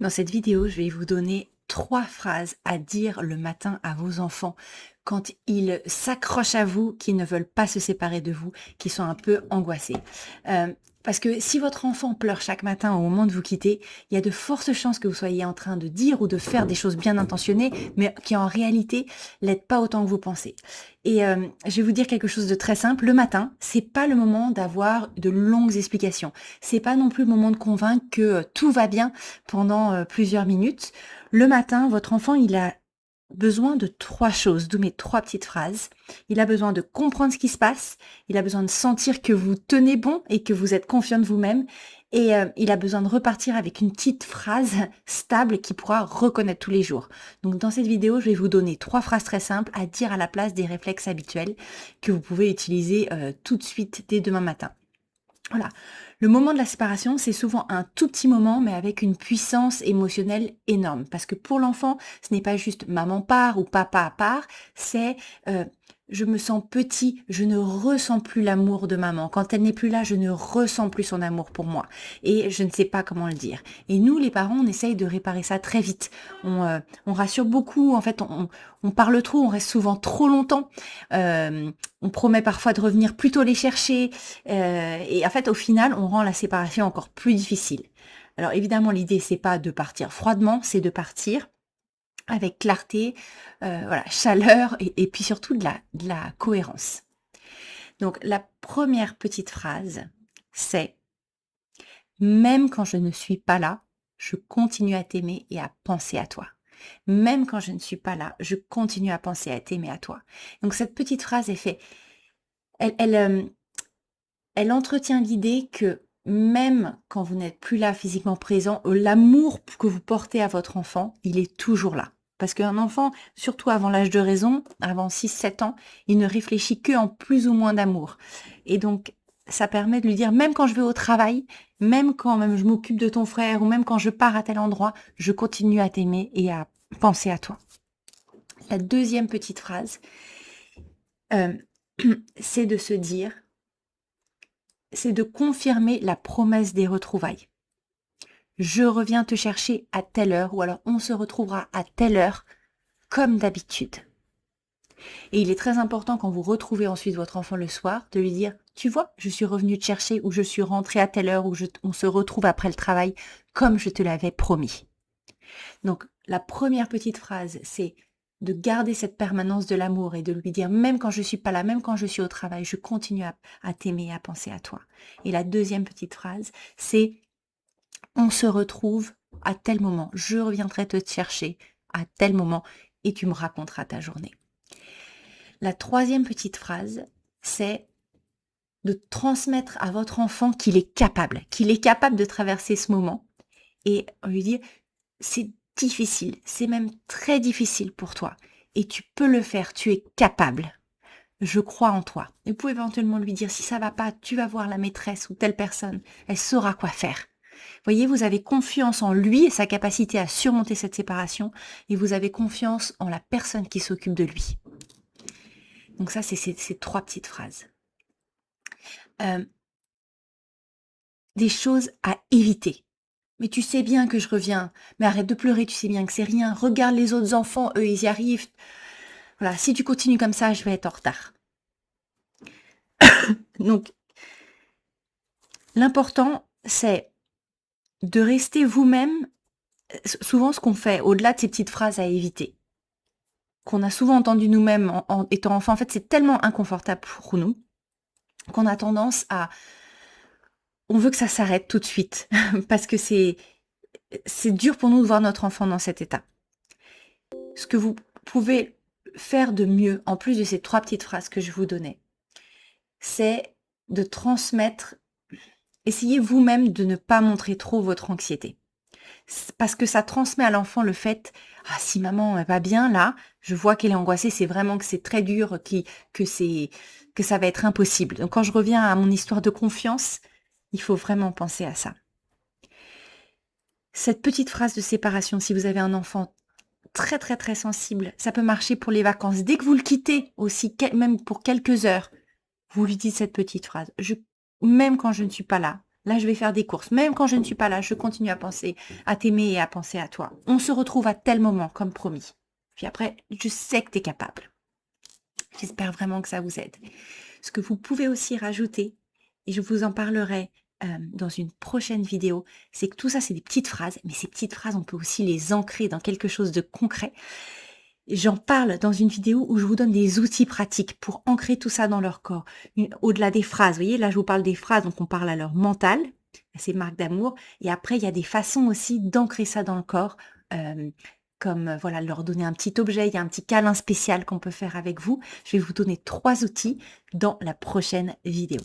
Dans cette vidéo, je vais vous donner 3 phrases à dire le matin à vos enfants quand ils s'accrochent à vous, qu'ils ne veulent pas se séparer de vous, qui sont un peu angoissés. Parce que si votre enfant pleure chaque matin au moment de vous quitter, il y a de fortes chances que vous soyez en train de dire ou de faire des choses bien intentionnées, mais qui en réalité l'aident pas autant que vous pensez. Et je vais vous dire quelque chose de très simple. Le matin, c'est pas le moment d'avoir de longues explications. C'est pas non plus le moment de convaincre que tout va bien pendant plusieurs minutes. Le matin, votre enfant, il a besoin de 3 choses, d'où mes 3 petites phrases. Il a besoin de comprendre ce qui se passe, il a besoin de sentir que vous tenez bon et que vous êtes confiant de vous-même et il a besoin de repartir avec une petite phrase stable qu'il pourra reconnaître tous les jours. Donc dans cette vidéo, je vais vous donner 3 phrases très simples à dire à la place des réflexes habituels que vous pouvez utiliser tout de suite dès demain matin. Voilà. Le moment de la séparation, c'est souvent un tout petit moment, mais avec une puissance émotionnelle énorme. Parce que pour l'enfant, ce n'est pas juste maman part ou papa part, c'est je me sens petit, je ne ressens plus l'amour de maman. Quand elle n'est plus là, je ne ressens plus son amour pour moi. Et je ne sais pas comment le dire. Et nous, les parents, on essaye de réparer ça très vite. On rassure beaucoup, en fait, on parle trop, on reste souvent trop longtemps. On promet parfois de revenir plus tôt les chercher. Et en fait, au final, on rend la séparation encore plus difficile. Alors évidemment, l'idée, c'est pas de partir froidement, c'est de partir avec clarté, voilà, chaleur et puis surtout de la cohérence. Donc la première petite phrase, c'est: «Même quand je ne suis pas là, je continue à t'aimer et à penser à toi. Même quand je ne suis pas là, je continue à penser à t'aimer à toi». Donc cette petite phrase elle, elle entretient l'idée que même quand vous n'êtes plus là physiquement présent, l'amour que vous portez à votre enfant, il est toujours là. Parce qu'un enfant, surtout avant l'âge de raison, avant 6, 7 ans, il ne réfléchit qu'en plus ou moins d'amour. Et donc, ça permet de lui dire, même quand je vais au travail, même quand même je m'occupe de ton frère, ou même quand je pars à tel endroit, je continue à t'aimer et à penser à toi. La deuxième petite phrase, euh, c'est de se dire, c'est de confirmer la promesse des retrouvailles. Je reviens te chercher à telle heure, ou alors on se retrouvera à telle heure, comme d'habitude. Et il est très important quand vous retrouvez ensuite votre enfant le soir, de lui dire, tu vois, je suis revenue te chercher, ou je suis rentrée à telle heure, ou on se retrouve après le travail, comme je te l'avais promis. Donc, la première petite phrase, c'est de garder cette permanence de l'amour et de lui dire, même quand je suis pas là, même quand je suis au travail, je continue à t'aimer et à penser à toi. Et la deuxième petite phrase, c'est: on se retrouve à tel moment, je reviendrai te chercher à tel moment et tu me raconteras ta journée. La troisième petite phrase, c'est de transmettre à votre enfant qu'il est capable de traverser ce moment et lui dire, c'est difficile, c'est même très difficile pour toi et tu peux le faire, tu es capable. Je crois en toi. Et vous pouvez éventuellement lui dire, si ça va pas, tu vas voir la maîtresse ou telle personne, elle saura quoi faire. Voyez, vous avez confiance en lui et sa capacité à surmonter cette séparation, et vous avez confiance en la personne qui s'occupe de lui. Donc ça, c'est ces 3 petites phrases. Des choses à éviter. Mais tu sais bien que je reviens. Mais arrête de pleurer, tu sais bien que c'est rien. Regarde les autres enfants, eux, ils y arrivent. Voilà, si tu continues comme ça, je vais être en retard. Donc, l'important, c'est de rester vous-même. Souvent, ce qu'on fait, au-delà de ces petites phrases à éviter, qu'on a souvent entendu nous-mêmes en étant enfant, en fait, c'est tellement inconfortable pour nous qu'on a tendance à... On veut que ça s'arrête tout de suite, parce que c'est dur pour nous de voir notre enfant dans cet état. Ce que vous pouvez faire de mieux, en plus de ces 3 petites phrases que je vous donnais, c'est de transmettre, essayez vous-même de ne pas montrer trop votre anxiété. Parce que ça transmet à l'enfant le fait, ah, si maman n'est pas bien là, je vois qu'elle est angoissée, c'est vraiment que c'est très dur, que ça va être impossible. Donc quand je reviens à mon histoire de confiance, il faut vraiment penser à ça. Cette petite phrase de séparation, si vous avez un enfant très très très sensible, ça peut marcher pour les vacances. Dès que vous le quittez aussi, même pour quelques heures, vous lui dites cette petite phrase. Même quand je ne suis pas là, Là, je vais faire des courses. Même quand je ne suis pas là, je continue à penser à t'aimer et à penser à toi. On se retrouve à tel moment, comme promis. Puis après, je sais que tu es capable. J'espère vraiment que ça vous aide. Ce que vous pouvez aussi rajouter, et je vous en parlerai dans une prochaine vidéo, c'est que tout ça, c'est des petites phrases, mais ces petites phrases, on peut aussi les ancrer dans quelque chose de concret. J'en parle dans une vidéo où je vous donne des outils pratiques pour ancrer tout ça dans leur corps. Au-delà des phrases, vous voyez, là, je vous parle des phrases, donc on parle à leur mental, ces marques d'amour. Et après, il y a des façons aussi d'ancrer ça dans le corps, comme voilà, leur donner un petit objet, il y a un petit câlin spécial qu'on peut faire avec vous. Je vais vous donner 3 outils dans la prochaine vidéo.